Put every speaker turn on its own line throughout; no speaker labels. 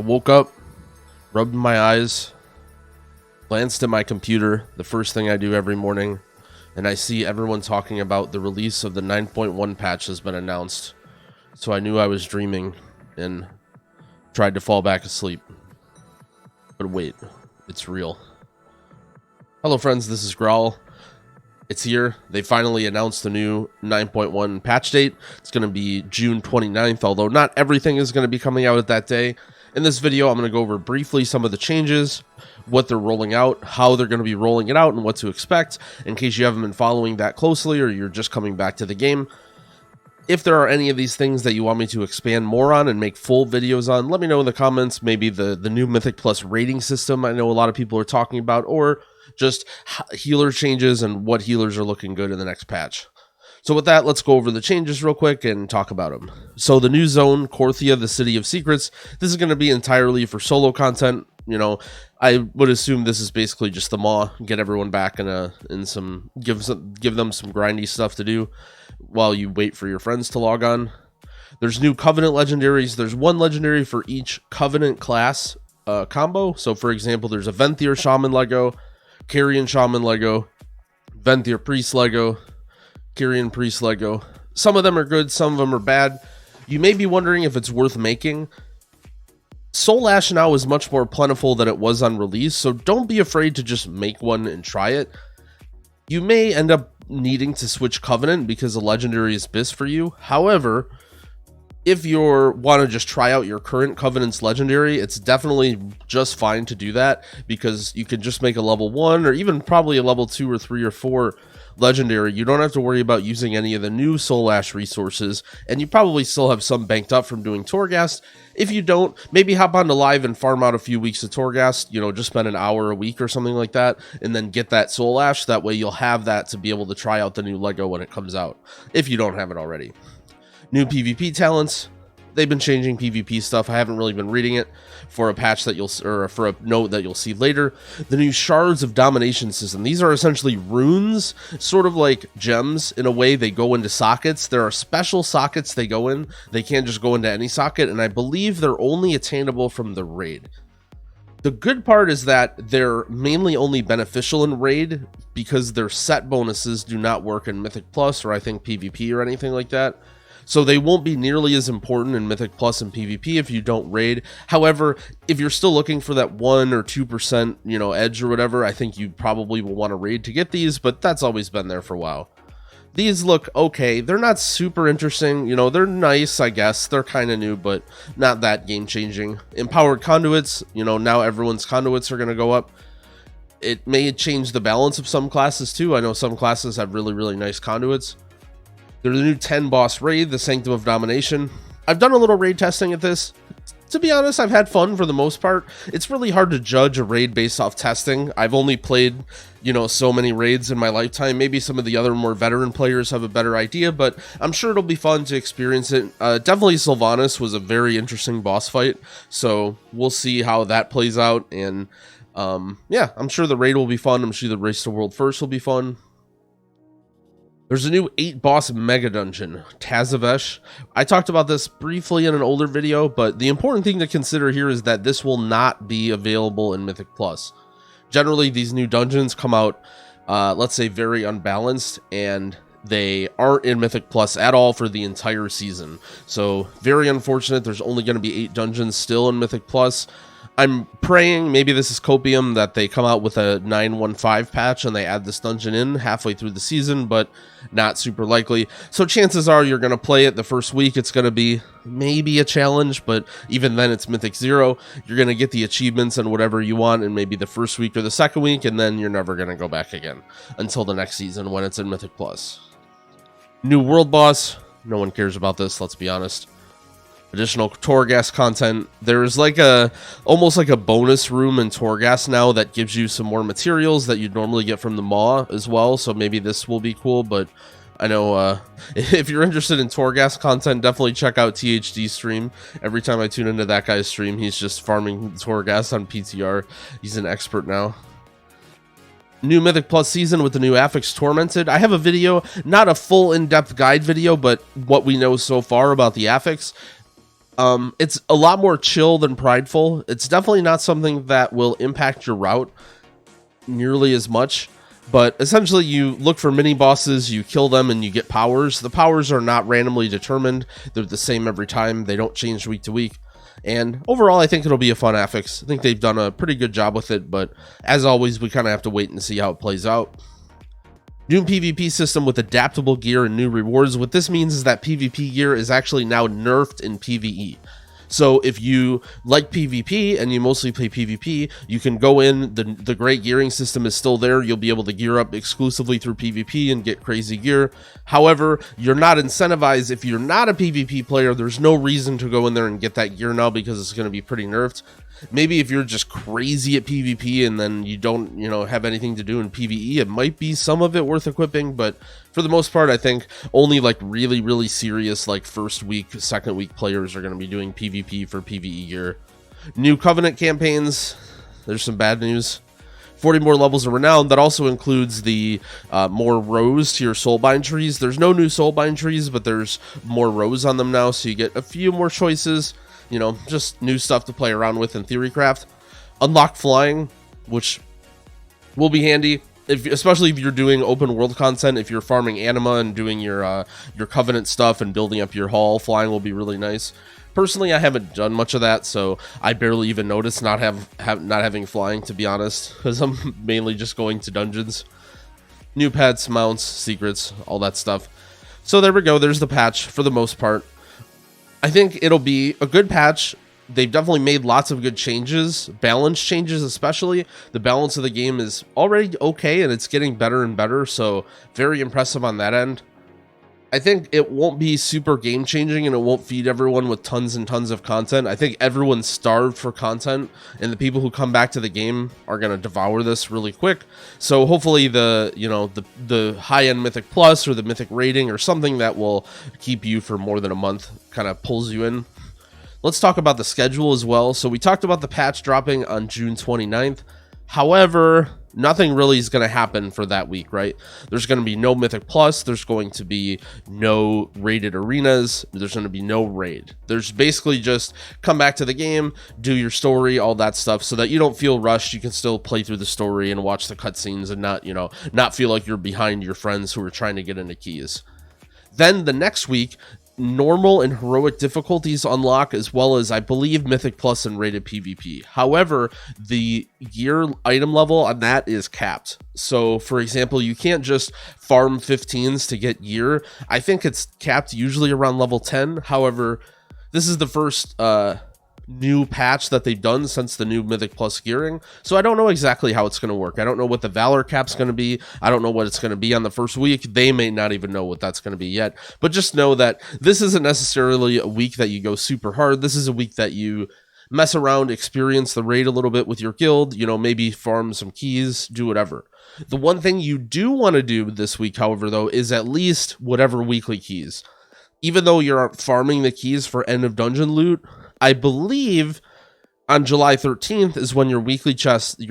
I woke up, rubbed my eyes, glanced at my computer, the first thing I do every morning, and I see everyone talking about the release of the 9.1 patch has been announced. So I knew I was dreaming and tried to fall back asleep. But wait, it's real. Hello friends, this is Growl. It's here. They finally announced the new 9.1 patch date. It's going to be June 29th, although not everything is going to be coming out at that day. In this video, I'm going to go over briefly some of the changes, what they're rolling out, how they're going to be rolling it out, and what to expect, in case you haven't been following that closely or you're just coming back to the game. If there are any of these things that you want me to expand more on and make full videos on, let me know in the comments. Maybe the new Mythic Plus rating system I know a lot of people are talking about, or just healer changes and what healers are looking good in the next patch. So with that, let's go over the changes real quick and talk about them. So the new zone, Korthia, the City of Secrets, this is going to be entirely for solo content. You know, I would assume this is basically just the maw, get everyone back give them some grindy stuff to do while you wait for your friends to log on. There's new Covenant legendaries. There's one legendary for each Covenant class combo. So for example, there's a Venthyr Shaman Lego, Carrion Shaman Lego, Venthyr Priest Lego, Carrion Priest Lego. Some of them are good, some of them are bad. You may be wondering if it's worth making. Soul Ash now is much more plentiful than it was on release, so don't be afraid to just make one and try it. You may end up needing to switch Covenant because a legendary is BIS for you. However, if you want to just try out your current Covenant's legendary, it's definitely just fine to do that, because you can just make a level 1 or even probably a level 2 or 3 or 4 legendary. You don't have to worry about using any of the new Soul Ash resources, and you probably still have some banked up from doing Torghast. If you don't, maybe hop onto live and farm out a few weeks of Torghast, you know, just spend an hour a week or something like that, and then get that Soul Ash. That way you'll have that to be able to try out the new Lego when it comes out, if you don't have it already. New PvP talents. They've been changing PvP stuff. I haven't really been reading it for a patch that for a note that you'll see later. The new Shards of Domination system. These are essentially runes, sort of like gems in a way. They go into sockets. There are special sockets they go in. They can't just go into any socket, and I believe they're only attainable from the raid. The good part is that they're mainly only beneficial in raid because their set bonuses do not work in Mythic Plus or I think PvP or anything like that. So they won't be nearly as important in Mythic Plus and PvP if you don't raid. However, if you're still looking for that 1 or 2%, you know, edge or whatever, I think you probably will want to raid to get these, but that's always been there for a while. These look okay. They're not super interesting. You know, they're nice, I guess. They're kind of new, but not that game-changing. Empowered conduits, you know, now everyone's conduits are going to go up. It may change the balance of some classes too. I know some classes have really, really nice conduits. There's a new 10 boss raid, the Sanctum of Domination. I've done a little raid testing at this. To be honest, I've had fun for the most part. It's really hard to judge a raid based off testing. I've only played, you know, so many raids in my lifetime. Maybe some of the other more veteran players have a better idea, but I'm sure it'll be fun to experience it. Definitely Sylvanas was a very interesting boss fight, so we'll see how that plays out. And yeah, I'm sure the raid will be fun. I'm sure the Race to World First will be fun. There's a new 8-boss mega dungeon, Tazavesh. I talked about this briefly in an older video, but the important thing to consider here is that this will not be available in Mythic Plus. Generally, these new dungeons come out, let's say, very unbalanced, and they aren't in Mythic Plus at all for the entire season. So, very unfortunate. There's only going to be 8 dungeons still in Mythic Plus. I'm praying, maybe this is copium, that they come out with a 9.15 patch and they add this dungeon in halfway through the season, but not super likely. So chances are you're going to play it the first week. It's going to be maybe a challenge, but even then it's Mythic 0. You're going to get the achievements and whatever you want in maybe the first week or the second week, and then you're never going to go back again until the next season when it's in Mythic Plus. New world boss. No one cares about this, let's be honest. Additional Torghast content. There's like almost like a bonus room in Torghast now that gives you some more materials that you'd normally get from the Maw as well. So maybe this will be cool, but I know if you're interested in Torghast content, definitely check out THD's stream. Every time I tune into that guy's stream, he's just farming Torghast on PTR. He's an expert now. New Mythic Plus season with the new Affix Tormented. I have a video, not a full in-depth guide video, but what we know so far about the Affix. It's a lot more chill than prideful. It's definitely not something that will impact your route nearly as much, but essentially you look for mini bosses, you kill them, and you get powers. The powers are not randomly determined. They're the same every time. They don't change week to week. And overall, I think it'll be a fun affix. I think they've done a pretty good job with it, but as always, we kind of have to wait and see how it plays out. New PvP system with adaptable gear and new rewards. What this means is that PvP gear is actually now nerfed in PvE. So if you like PvP and you mostly play PvP, you can go in, the great gearing system is still there. You'll be able to gear up exclusively through PvP and get crazy gear. However, you're not incentivized. If you're not a PvP player, there's no reason to go in there and get that gear now because it's going to be pretty nerfed. Maybe if you're just crazy at PvP and then you don't, have anything to do in PvE, it might be some of it worth equipping, but for the most part, I think only like really, really serious, like first week, second week players are going to be doing PvP for PvE gear. New Covenant campaigns. There's some bad news. 40 more levels of Renown. That also includes the more rows to your soulbind trees. There's no new soulbind trees, but there's more rows on them now, so you get a few more choices. Just new stuff to play around with in Theorycraft. Unlock flying, which will be handy, especially if you're doing open world content. If you're farming anima and doing your Covenant stuff and building up your haul, flying will be really nice. Personally, I haven't done much of that, so I barely even notice not having flying, to be honest, because I'm mainly just going to dungeons. New pets, mounts, secrets, all that stuff. So there we go. There's the patch for the most part. I think it'll be a good patch. They've definitely made lots of good changes, balance changes especially. The balance of the game is already okay, and it's getting better and better, so very impressive on that end. I think it won't be super game-changing, and it won't feed everyone with tons and tons of content. I think everyone's starved for content, and the people who come back to the game are going to devour this really quick. So hopefully the high-end Mythic Plus or the Mythic rating or something that will keep you for more than a month kind of pulls you in. Let's talk about the schedule as well. So we talked about the patch dropping on June 29th. However, nothing really is going to happen for that week, right? There's going to be no Mythic Plus. There's going to be no raided arenas. There's going to be no raid. There's basically just come back to the game, do your story, all that stuff, so that you don't feel rushed. You can still play through the story and watch the cutscenes and not feel like you're behind your friends who are trying to get into keys. Then the next week, normal and heroic difficulties unlock, as well as, I believe, Mythic Plus and rated PvP. However, the gear item level on that is capped. So, for example, you can't just farm 15s to get gear. I think it's capped usually around level 10. However, this is the first new patch that they've done since the new Mythic Plus gearing, so I don't know exactly how it's going to work. I don't know what the Valor cap's going to be. I don't know what it's going to be on the first week. They may not even know what that's going to be yet, but just know that this isn't necessarily a week that you go super hard. This is a week that you mess around, experience the raid a little bit with your guild, maybe farm some keys, do whatever. The one thing you do want to do this week, however, though, is at least whatever weekly keys. Even though you're farming the keys for end of dungeon loot, I believe on July 13th is when your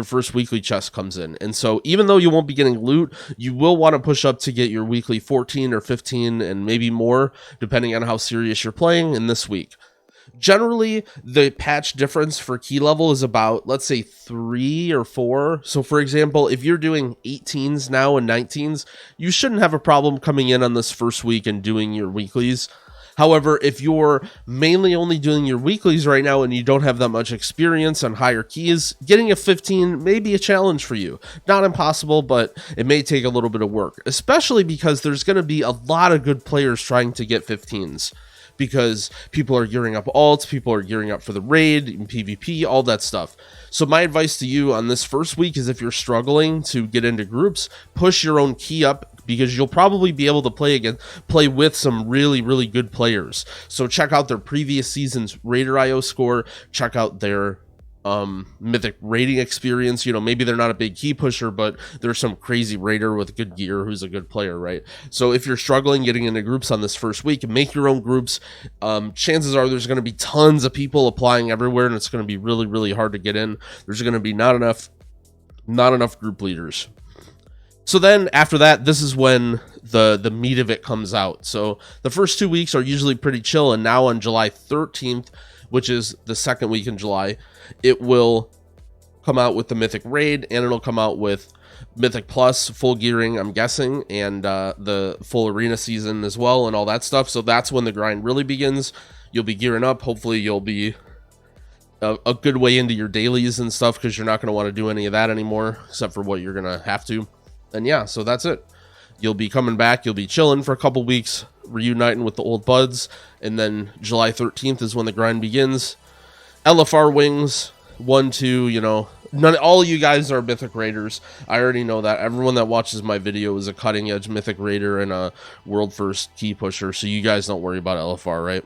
first weekly chest comes in. And so even though you won't be getting loot, you will want to push up to get your weekly 14 or 15 and maybe more, depending on how serious you're playing in this week. Generally, the patch difference for key level is about, let's say, 3 or 4. So, for example, if you're doing 18s now and 19s, you shouldn't have a problem coming in on this first week and doing your weeklies. However, if you're mainly only doing your weeklies right now and you don't have that much experience on higher keys, getting a 15 may be a challenge for you. Not impossible, but it may take a little bit of work, especially because there's going to be a lot of good players trying to get 15s. Because people are gearing up alts, people are gearing up for the raid, and PvP, all that stuff. So my advice to you on this first week is, if you're struggling to get into groups, push your own key up, because you'll probably be able to play with some really, really good players. So check out their previous season's Raider IO score, check out their Mythic rating experience. Maybe they're not a big key pusher, but there's some crazy raider with good gear who's a good player, right? So if you're struggling getting into groups on this first week, make your own groups. Chances are there's going to be tons of people applying everywhere, and it's going to be really, really hard to get in. There's going to be not enough group leaders. So then after that, this is when the meat of it comes out. So the first 2 weeks are usually pretty chill, and now on July 13th, which is the second week in July, it will come out with the Mythic Raid, and it'll come out with Mythic Plus full gearing, I'm guessing, and the full arena season as well, and all that stuff. So that's when the grind really begins. You'll be gearing up. Hopefully you'll be a good way into your dailies and stuff, because you're not going to want to do any of that anymore, except for what you're going to have to. And yeah, so that's it. You'll be coming back. You'll be chilling for a couple weeks, reuniting with the old buds, and then July 13th is when the grind begins. LFR wings, 1, 2, you know, all of you guys are Mythic Raiders. I already know that. Everyone that watches my video is a cutting edge Mythic Raider and a world first key pusher, so you guys don't worry about LFR, right?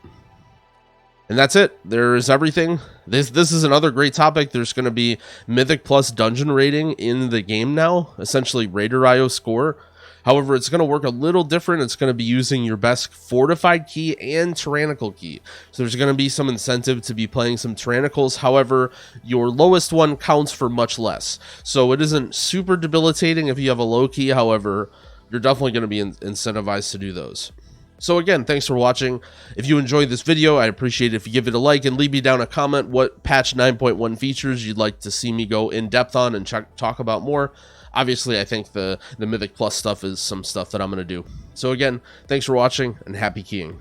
And that's it. There's everything. This is another great topic. There's going to be Mythic Plus dungeon rating in the game now, essentially Raider IO score. However, it's going to work a little different. It's going to be using your best fortified key and tyrannical key. So there's going to be some incentive to be playing some tyrannicals. However, your lowest one counts for much less. So it isn't super debilitating if you have a low key. However, you're definitely going to be incentivized to do those. So again, thanks for watching. If you enjoyed this video, I'd appreciate it if you give it a like and leave me down a comment what patch 9.1 features you'd like to see me go in depth on and talk about more. Obviously, I think the Mythic Plus stuff is some stuff that I'm going to do. So again, thanks for watching and happy keying.